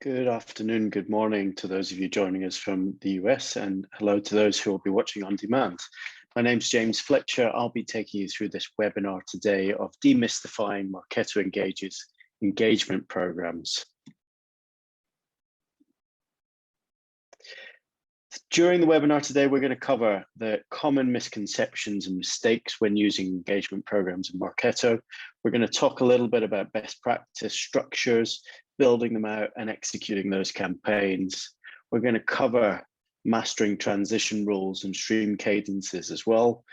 Good afternoon, good morning to those of you joining us from the US, and hello to those who will be watching on demand. My name's James Fletcher. I'll be taking you through this webinar today of Demystifying Marketo Engage's engagement programs. During the webinar today, we're going to cover the common misconceptions and mistakes when using engagement programs in Marketo. We're going to talk a little bit about best practice structures, building them out and executing those campaigns. We're going to cover mastering transition rules and stream cadences as well.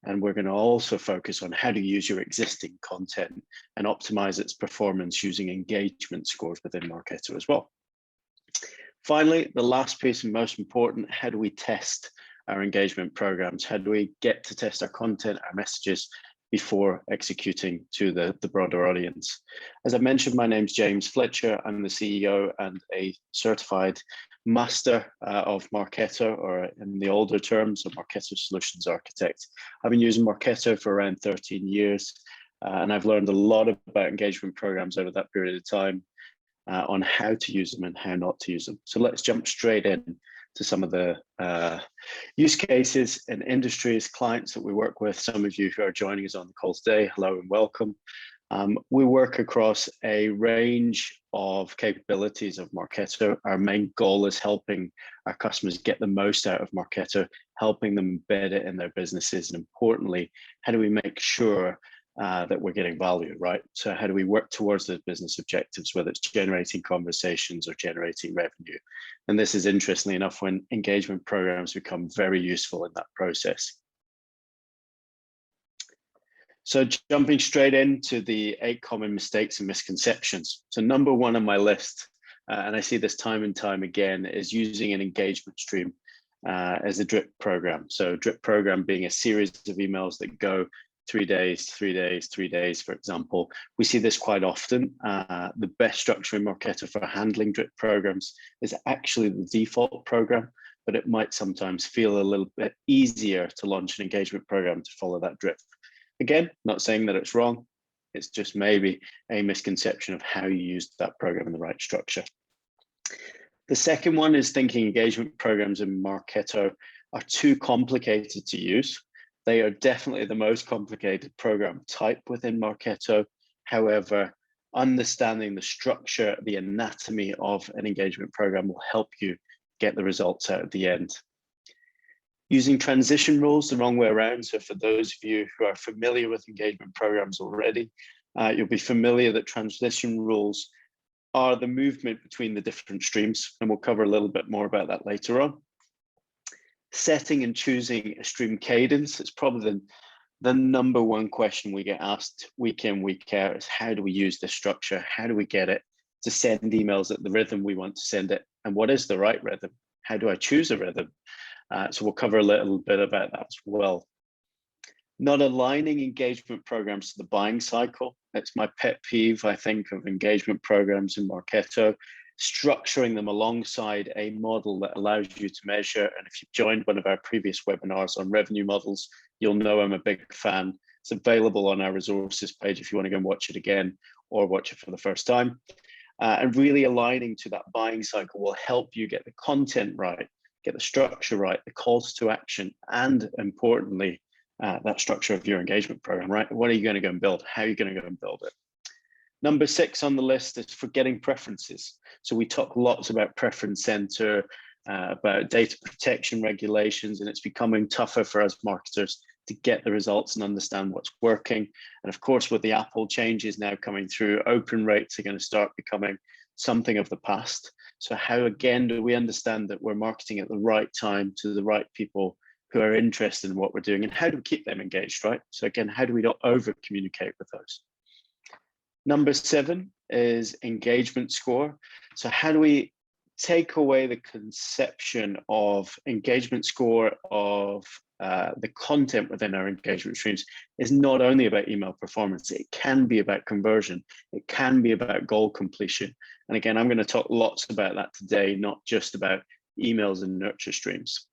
And we're going to also focus on how to use your existing content and optimize its performance using engagement scores within Marketo as well. Finally, the last piece and most important, how do we test our engagement programs? How do we get to test our content, our messages before executing to the broader audience? As I mentioned, my name's James Fletcher. I'm the CEO and a certified master of Marketo, or in the older terms, a Marketo Solutions Architect. I've been using Marketo for around 13 years, and I've learned a lot about engagement programs over that period of time. On how to use them and how not to use them. So let's jump straight in to some of the use cases and industries, clients that we work with. Some of you who are joining us on the call today, hello and welcome. We work across a range of capabilities of Marketo. Our main goal is helping our customers get the most out of Marketo, helping them embed it in their businesses, and importantly, how do we make sure that we're getting value, right? So how do we work towards those business objectives, whether it's generating conversations or generating revenue? And this is, interestingly enough, when engagement programs become very useful in that process. So jumping straight into the 8 common mistakes and misconceptions. So number 1 on my list, and I see this time and time again, is using an engagement stream as a drip program. So drip program being a series of emails that go 3 days, 3 days, 3 days, for example. We see this quite often. The best structure in Marketo for handling drip programs is actually the default program, but it might sometimes feel a little bit easier to launch an engagement program to follow that drip. Again, not saying that it's wrong. It's just maybe a misconception of how you use that program in the right structure. The second one is thinking engagement programs in Marketo are too complicated to use. They are definitely the most complicated program type within Marketo. However, understanding the structure, the anatomy of an engagement program will help you get the results out at the end. Using transition rules the wrong way around. So for those of you who are familiar with engagement programs already, you'll be familiar that transition rules are the movement between the different streams, and we'll cover a little bit more about that later on. Setting and choosing a stream cadence is probably the number 1 question we get asked week in, week out, is how do we use this structure? How do we get it to send emails at the rhythm we want to send it? And what is the right rhythm? How do I choose a rhythm? So we'll cover a little bit about that as well. Not aligning engagement programs to the buying cycle. It's my pet peeve, I think, of engagement programs in Marketo. Structuring them alongside a model that allows you to measure. And if you've joined one of our previous webinars on revenue models, you'll know I'm a big fan. It's available on our resources page if you want to go and watch it again or watch it for the first time. And really aligning to that buying cycle will help you get the content right, get the structure right, the calls to action, and importantly, that structure of your engagement program, right? What are you going to go and build? How are you going to go and build it? Number 6 on the list is forgetting preferences. So we talk lots about preference center, about data protection regulations, and it's becoming tougher for us marketers to get the results and understand what's working. And of course, with the Apple changes now coming through, open rates are going to start becoming something of the past. So how, again, do we understand that we're marketing at the right time to the right people who are interested in what we're doing, and how do we keep them engaged, right? So again, how do we not over communicate with those? Number 7 is engagement score. So how do we take away the conception of engagement score of the content within our engagement streams is not only about email performance, it can be about conversion, it can be about goal completion. And again, I'm going to talk lots about that today, not just about emails and nurture streams.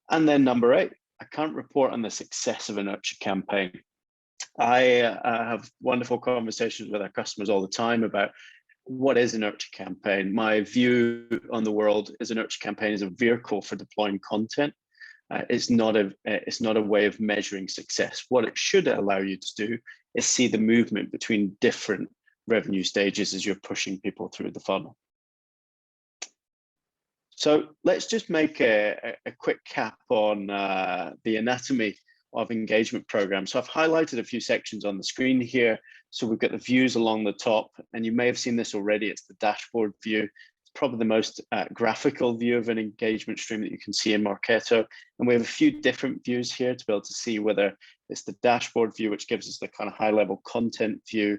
And then number 8, I can't report on the success of a nurture campaign. I have wonderful conversations with our customers all the time about What is a nurture campaign? My view on the world is a nurture campaign is a vehicle for deploying content. It's not a way of measuring success. What it should allow you to do is see the movement between different revenue stages as you're pushing people through the funnel. So let's just make a quick cap on the anatomy of engagement programs. So I've highlighted a few sections on the screen here. So we've got the views along the top, and you may have seen this already. It's the dashboard view. It's probably the most graphical view of an engagement stream that you can see in Marketo. And we have a few different views here to be able to see whether it's the dashboard view, which gives us the kind of high level content view.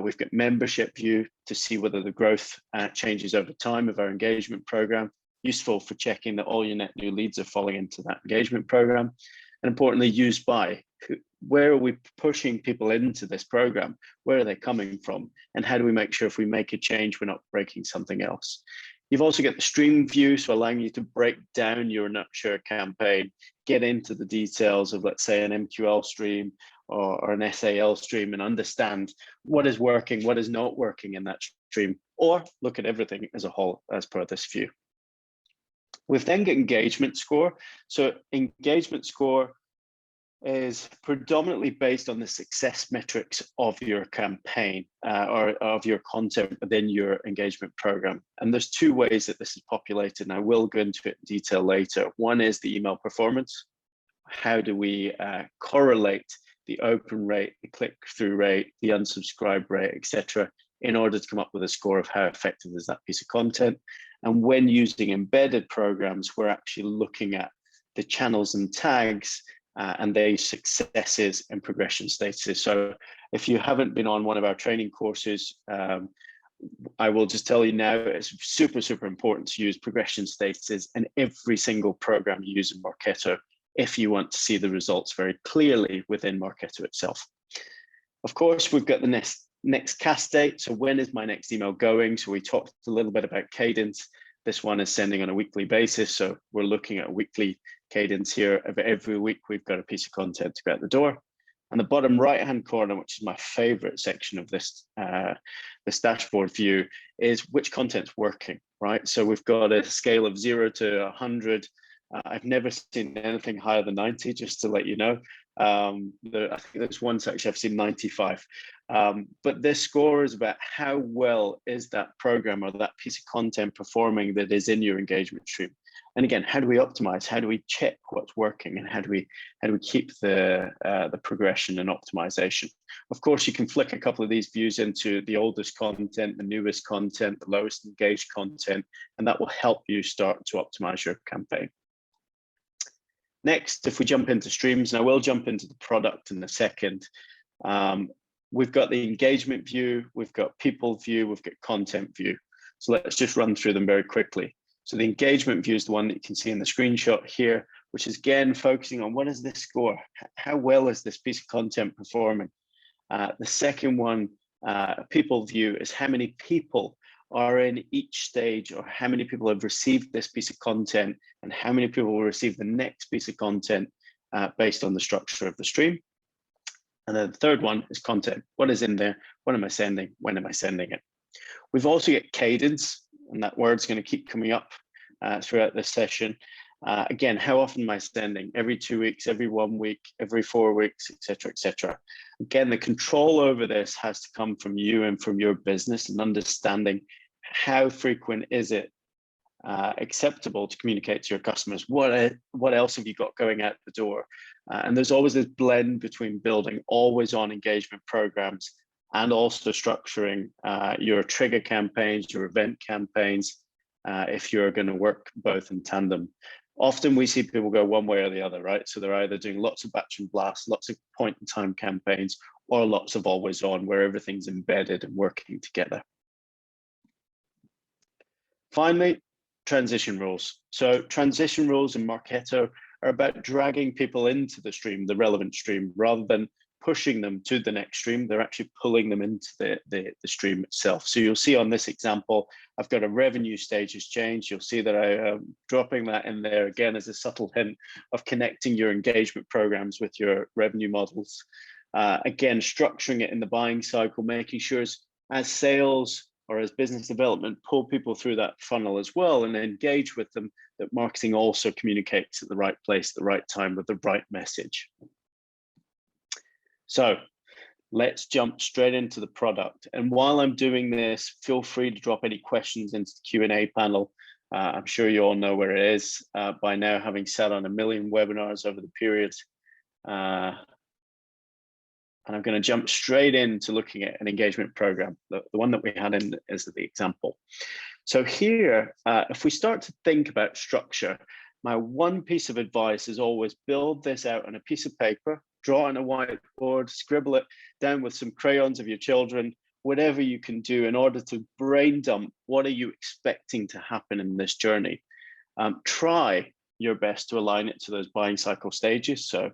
We've got membership view to see whether the growth changes over time of our engagement program, useful for checking that all your net new leads are falling into that engagement program. And importantly, used by. Where are we pushing people into this program? Where are they coming from? And how do we make sure if we make a change, we're not breaking something else? You've also got the stream view, so allowing you to break down your nurture campaign, get into the details of, let's say, an MQL stream or an SAL stream, and understand what is working, what is not working in that stream, or look at everything as a whole as per this view. We've then got engagement score. So engagement score is predominantly based on the success metrics of your campaign or of your content within your engagement program. And there's two ways that this is populated, and I will go into it in detail later. One is the email performance. How do we correlate the open rate, the click-through rate, the unsubscribe rate, etc., in order to come up with a score of how effective is that piece of content? And when using embedded programs, we're actually looking at the channels and tags and their successes and progression statuses. So if you haven't been on one of our training courses, I will just tell you now, it's super, super important to use progression statuses in every single program you use in Marketo if you want to see the results very clearly within Marketo itself. Of course, we've got the next cast date. So when is my next email going? So we talked a little bit about Cadence. This one is sending on a weekly basis. So we're looking at a weekly cadence here. Every week, we've got a piece of content to go out the door. And the bottom right-hand corner, which is my favorite section of this, this dashboard view, is which content's working, right? So we've got a scale of 0 to 100. I've never seen anything higher than 90, just to let you know. I think there's one section I've seen 95. But this score is about how well is that program or that piece of content performing that is in your engagement stream. And again, how do we optimize? How do we check what's working? And how do we keep the progression and optimization? Of course, you can flick a couple of these views into the oldest content, the newest content, the lowest engaged content, and that will help you start to optimize your campaign. Next, if we jump into streams, and I will jump into the product in a second, we've got the engagement view, we've got people view, we've got content view. So let's just run through them very quickly. So the engagement view is the one that you can see in the screenshot here, which is again focusing on what is this score? How well is this piece of content performing? The second one, people view, is how many people are in each stage, or how many people have received this piece of content and how many people will receive the next piece of content based on the structure of the stream. And then the third one is content. What is in there? What am I sending? When am I sending it? We've also got cadence, and that word's going to keep coming up throughout this session. Again, how often am I sending? Every 2 weeks, every 1 week, every 4 weeks, etc., etc. Again, the control over this has to come from you and from your business, and understanding how frequent is it acceptable to communicate to your customers. What else have you got going out the door? And there's always this blend between building always on engagement programs and also structuring your trigger campaigns, your event campaigns, if you're going to work both in tandem. Often we see people go one way or the other, right? So they're either doing lots of batch and blast, lots of point in time campaigns, or lots of always on, where everything's embedded and working together. Finally, transition rules. So transition rules in Marketo are about dragging people into the stream, the relevant stream, rather than pushing them to the next stream. They're actually pulling them into the stream itself. So you'll see on this example, I've got a revenue stages change. You'll see that I am dropping that in there again as a subtle hint of connecting your engagement programs with your revenue models. Again, structuring it in the buying cycle, making sure as sales or as business development, pull people through that funnel as well and engage with them, that marketing also communicates at the right place, at the right time, with the right message. So let's jump straight into the product. And while I'm doing this, feel free to drop any questions into the Q&A panel. I'm sure you all know where it is by now, having sat on 1 million webinars over the period. And I'm going to jump straight into looking at an engagement program, the one that we had in as the example. So here, if we start to think about structure, my one piece of advice is always build this out on a piece of paper, draw on a whiteboard, scribble it down with some crayons of your children, whatever you can do in order to brain dump what are you expecting to happen in this journey. Try your best to align it to those buying cycle stages. So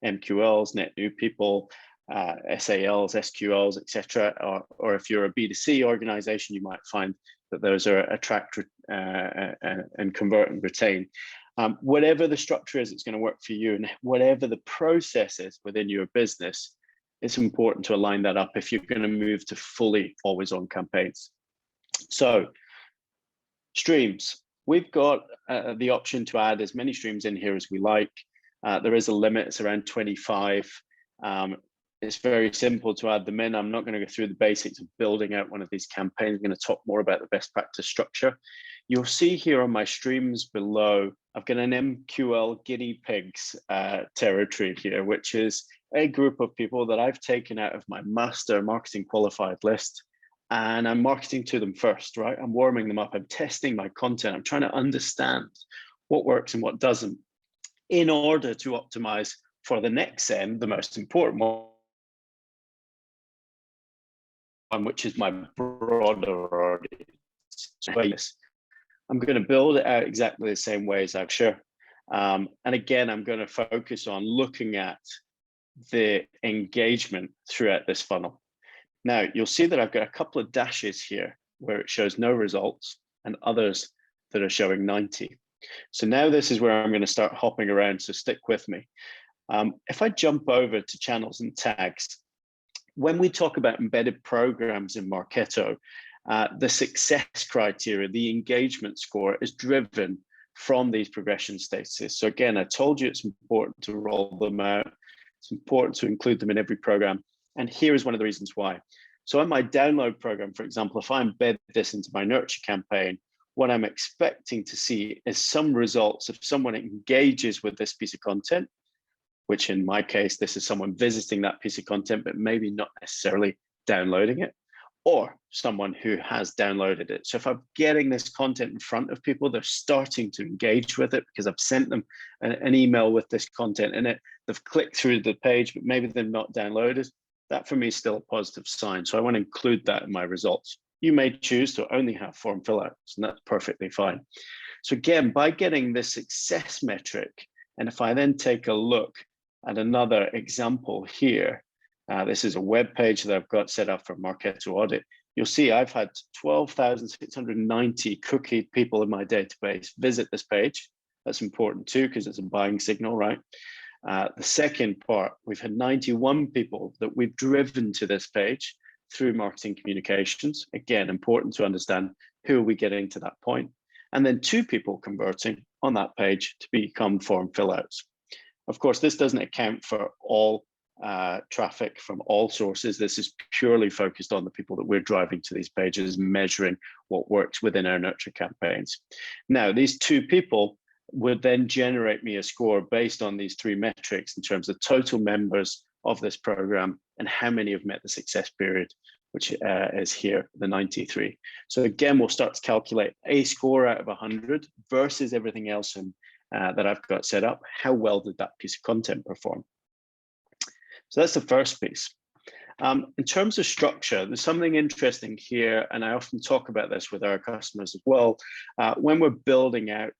MQLs, net new people, SALs, SQLs, etc. Or if you're a B2C organization, you might find that those are attract and convert and retain. Whatever the structure is, it's going to work for you, and whatever the process is within your business, it's important to align that up if you're going to move to fully always on campaigns. So streams, we've got the option to add as many streams in here as we like. There is a limit, it's around 25. It's very simple to add them in. I'm not going to go through the basics of building out one of these campaigns. I'm going to talk more about the best practice structure. You'll see here on my streams below, I've got an MQL guinea pigs territory here, which is a group of people that I've taken out of my master marketing qualified list, and I'm marketing to them first, right? I'm warming them up. I'm testing my content. I'm trying to understand what works and what doesn't in order to optimize for the next end, the most important one, which is my broader audience. I'm going to build it out exactly the same way as I've shared. And again, I'm going to focus on looking at the engagement throughout this funnel. Now, you'll see that I've got a couple of dashes here where it shows no results and others that are showing 90. So now this is where I'm going to start hopping around, so stick with me. If I jump over to channels and tags, when we talk about embedded programs in Marketo, the success criteria, the engagement score is driven from these progression statuses. So again, I told you it's important to roll them out. It's important to include them in every program. And here is one of the reasons why. So in my download program, for example, if I embed this into my nurture campaign, what I'm expecting to see is some results if someone engages with this piece of content, which in my case, this is someone visiting that piece of content, but maybe not necessarily downloading it, or someone who has downloaded it. So if I'm getting this content in front of people, they're starting to engage with it because I've sent them an email with this content in it. They've clicked through the page, but maybe they've not downloaded. That for me is still a positive sign. So I want to include that in my results. You may choose to only have form fill outs, and that's perfectly fine. So again, by getting this success metric, and if I then take a look at another example here, this is a web page that I've got set up for Marketo Audit. You'll see I've had 12,690 cookied people in my database visit this page. That's important too, because it's a buying signal, right? The second part, we've had 91 people that we've driven to this page through marketing communications. Again, important to understand who are we getting to that point. And then 2 people converting on that page to become form fill outs. Of course, this doesn't account for all traffic from all sources. This is purely focused on the people that we're driving to these pages, measuring what works within our nurture campaigns. Now, these 2 people would then generate me a score based on these 3 metrics in terms of total members of this program and how many have met the success period, which is here, the 93. So again, we'll start to calculate a score out of 100 versus everything else that I've got set up. How well did that piece of content perform? So that's the first piece. In terms of structure, there's something interesting here, and I often talk about this with our customers as well. When we're building out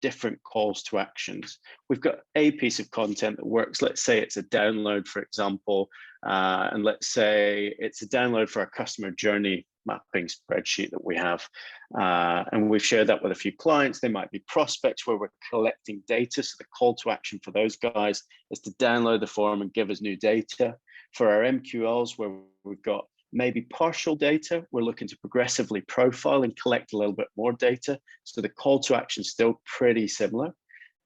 different calls to actions, we've got a piece of content that works. Let's say it's a download, for example, and let's say it's a download for our customer journey mapping spreadsheet that we have. And we've shared that with a few clients. They might be prospects where we're collecting data. So the call to action for those guys is to download the form and give us new data. For our MQLs, where we've got maybe partial data. We're looking to progressively profile and collect a little bit more data. So the call to action is still pretty similar.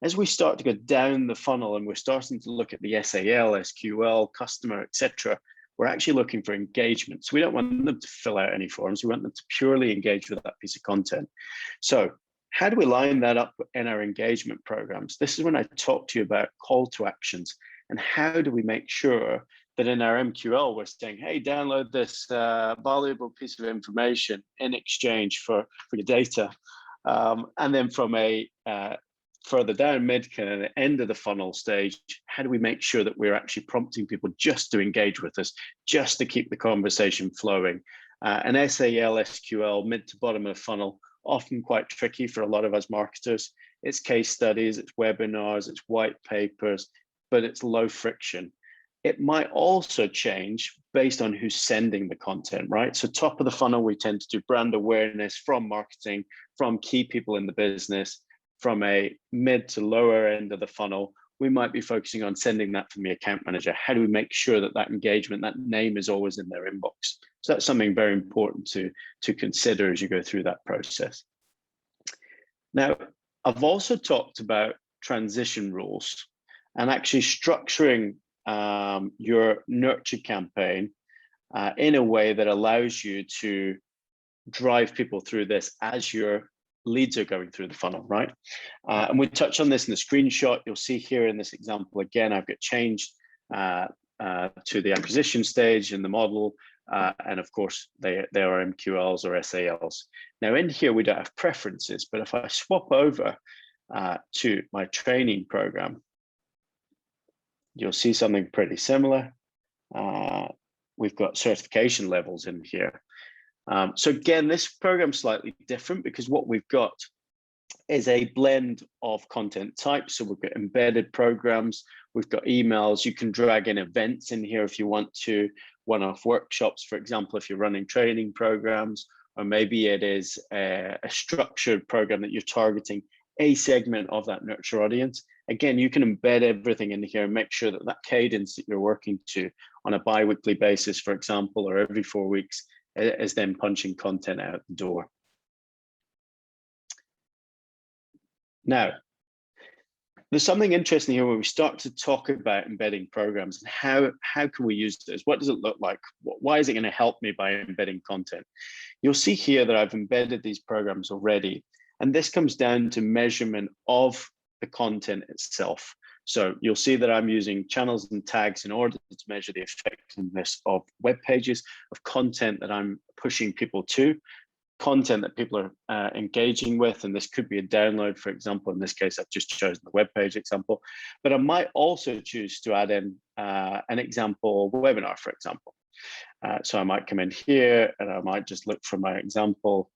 As we start to go down the funnel and we're starting to look at the SAL, SQL, customer, etc., we're actually looking for engagement. So we don't want them to fill out any forms. We want them to purely engage with that piece of content. So how do we line that up in our engagement programs? This is when I talk to you about call to actions and how do we make sure that in our MQL, we're saying, hey, download this valuable piece of information in exchange for your data. And then from a further down, mid, kind of the end of the funnel stage, how do we make sure that we're actually prompting people just to engage with us, just to keep the conversation flowing? And SAL, SQL, mid to bottom of the funnel, often quite tricky for a lot of us marketers. It's case studies, it's webinars, it's white papers, but it's low friction. It might also change based on who's sending the content, right? So top of the funnel, we tend to do brand awareness from marketing, from key people in the business. From a mid to lower end of the funnel, we might be focusing on sending that from the account manager. How do we make sure that that engagement, that name is always in their inbox? So that's something very important to consider as you go through that process. Now, I've also talked about transition rules and actually structuring your nurture campaign in a way that allows you to drive people through this as your leads are going through the funnel, right? And we touch on this in the screenshot. You'll see here in this example, again, I've got changed to the acquisition stage in the model. And of course, they are MQLs or SALs. Now in here, we don't have preferences, but if I swap over to my training program, you'll see something pretty similar. We've got certification levels in here. So again, this program's slightly different because what we've got is a blend of content types. So we've got embedded programs, we've got emails, you can drag in events in here if you want to, one-off workshops, for example, if you're running training programs, or maybe it is a structured program that you're targeting a segment of that nurture audience. Again, you can embed everything in here and make sure that that cadence that you're working to on a bi-weekly basis, for example, or every 4 weeks, is then punching content out the door. Now, there's something interesting here where we start to talk about embedding programs and how can we use this? What does it look like? Why is it going to help me by embedding content? You'll see here that I've embedded these programs already, and this comes down to measurement of the content itself. So you'll see that I'm using channels and tags in order to measure the effectiveness of web pages, of content that I'm pushing people to, content that people are engaging with. And this could be a download, for example. In this case, I've just chosen the web page example, but I might also choose to add in an example webinar, for example. So I might come in here and I might just look for my example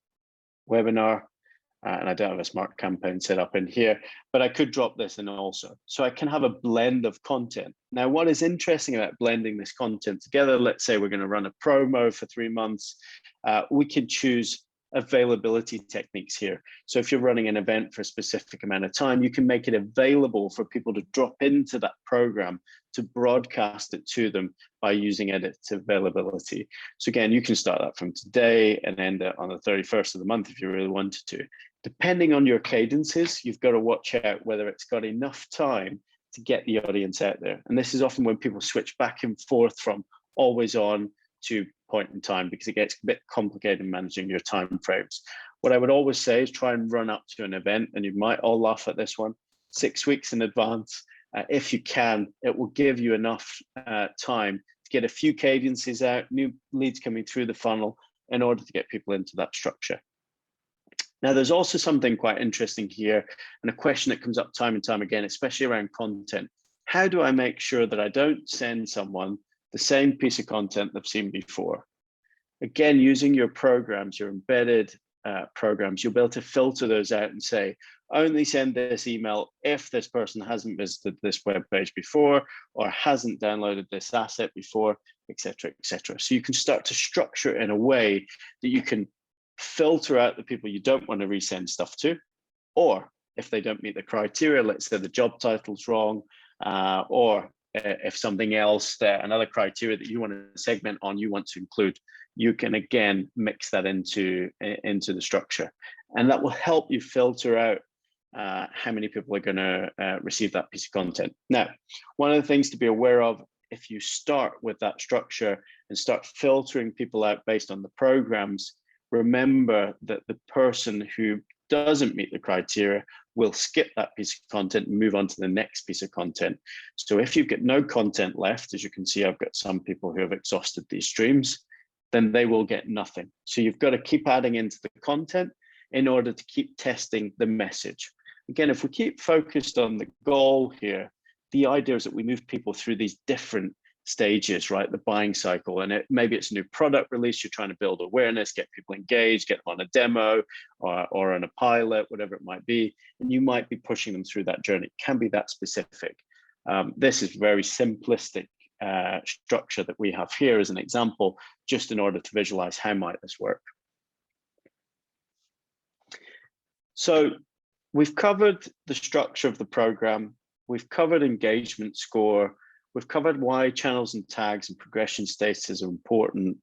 webinar. And I don't have a smart campaign set up in here, but I could drop this in also. So I can have a blend of content. Now, what is interesting about blending this content together, let's say we're going to run a promo for 3 months, we can choose availability techniques here. So if you're running an event for a specific amount of time, you can make it available for people to drop into that program to broadcast it to them by using edit availability. So again, you can start that from today and end it on the 31st of the month if you really wanted to. Depending on your cadences, you've got to watch out whether it's got enough time to get the audience out there. And this is often when people switch back and forth from always on to point in time, because it gets a bit complicated managing your time frames. What I would always say is try and run up to an event, and you might all laugh at this one, 6 weeks in advance. If you can, it will give you enough time to get a few cadences out, new leads coming through the funnel in order to get people into that structure. Now, there's also something quite interesting here, and a question that comes up time and time again, especially around content. How do I make sure that I don't send someone the same piece of content they've seen before? Again, using your programs, your embedded programs, you'll be able to filter those out and say, only send this email if this person hasn't visited this web page before or hasn't downloaded this asset before, etc., etc. So you can start to structure it in a way that you can filter out the people you don't want to resend stuff to, or if they don't meet the criteria, let's say the job title's wrong, or if something else, another criteria that you want to segment on, you want to include. you can again mix that into the structure, and that will help you filter out how many people are going to receive that piece of content. Now, one of the things to be aware of, if you start with that structure and start filtering people out based on the programs, remember that the person who doesn't meet the criteria will skip that piece of content and move on to the next piece of content. So if you've got no content left, as you can see, I've got some people who have exhausted these streams, then they will get nothing. So you've got to keep adding into the content in order to keep testing the message. Again, if we keep focused on the goal here, the idea is that we move people through these different stages, right? The buying cycle, and maybe it's a new product release, you're trying to build awareness, get people engaged, get them on a demo or on a pilot, whatever it might be, and you might be pushing them through that journey. It can be that specific. This is very simplistic structure that we have here as an example, just in order to visualize how might this work. So we've covered the structure of the program, we've covered engagement score, we've covered why channels and tags and progression statuses are important,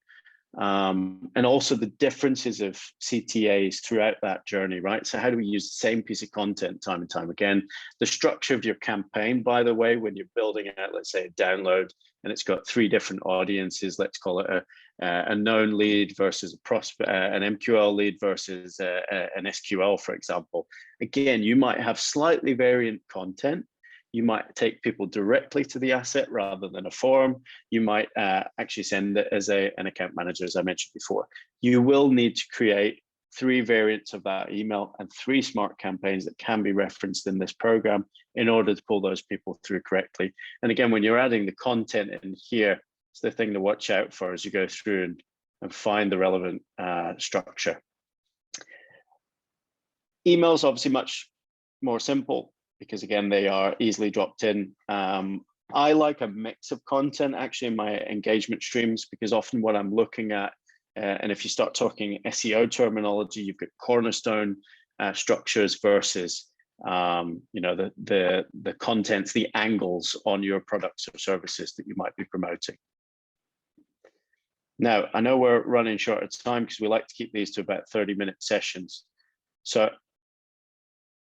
and also the differences of CTAs throughout that journey, right? So how do we use the same piece of content time and time again? The structure of your campaign, by the way, when you're building out, let's say, a download, and it's got 3 different audiences, let's call it a known lead versus a prospect, an MQL lead versus an SQL, for example. Again, you might have slightly variant content. You might take people directly to the asset rather than a form. You might actually send it as an account manager, as I mentioned before. You will need to create 3 variants of that email and 3 smart campaigns that can be referenced in this program in order to pull those people through correctly. And again, when you're adding the content in here, it's the thing to watch out for as you go through and find the relevant structure. Emails obviously much more simple, because again, they are easily dropped in. I like a mix of content actually in my engagement streams, because often what I'm looking at, and if you start talking SEO terminology, you've got cornerstone structures versus the contents, the angles on your products or services that you might be promoting. Now, I know we're running short of time because we like to keep these to about 30-minute sessions. So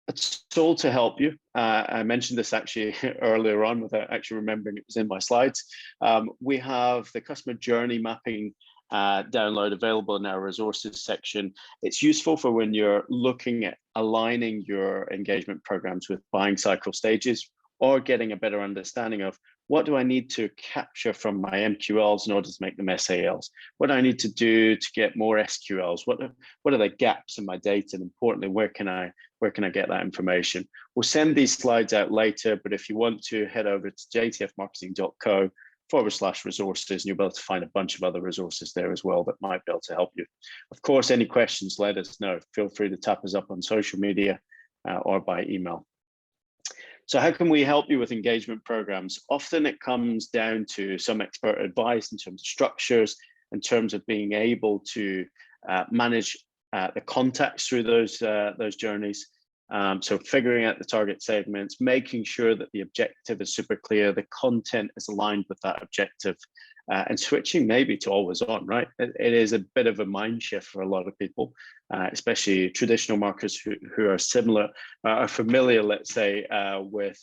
it's all to help you. I mentioned this actually earlier on without actually remembering it was in my slides. We have the customer journey mapping download available in our resources section. It's useful for when you're looking at aligning your engagement programs with buying cycle stages, or getting a better understanding of what do I need to capture from my MQLs in order to make them SALs? What do I need to do to get more SQLs? What are the gaps in my data? And importantly, where can I get that information? We'll send these slides out later, but if you want to, head over to jtfmarketing.co/resources, and you'll be able to find a bunch of other resources there as well that might be able to help you. Of course, any questions, let us know. Feel free to tap us up on social media or by email. So how can we help you with engagement programs? Often it comes down to some expert advice in terms of structures, in terms of being able to manage the contacts through those journeys. So figuring out the target segments, making sure that the objective is super clear, the content is aligned with that objective, and switching maybe to always on, right? It is a bit of a mind shift for a lot of people, especially traditional marketers who are familiar, let's say, with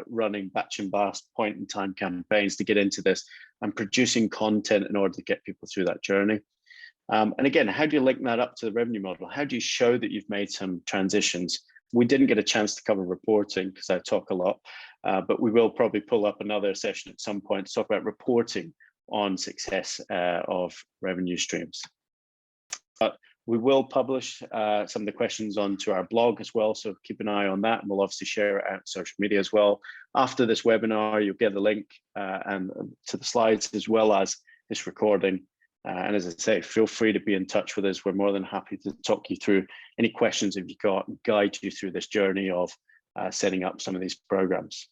running batch and blast point in time campaigns to get into this and producing content in order to get people through that journey. And again, how do you link that up to the revenue model? How do you show that you've made some transitions? We didn't get a chance to cover reporting because I talk a lot, but we will probably pull up another session at some point to talk about reporting on success of revenue streams. But we will publish some of the questions onto our blog as well, so keep an eye on that, and we'll obviously share it out on social media as well. After this webinar, you'll get the link and to the slides as well as this recording. And as I say, feel free to be in touch with us. We're more than happy to talk you through any questions if you've got, and guide you through this journey of setting up some of these programs.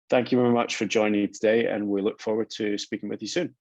Thank you very much for joining today, and we look forward to speaking with you soon.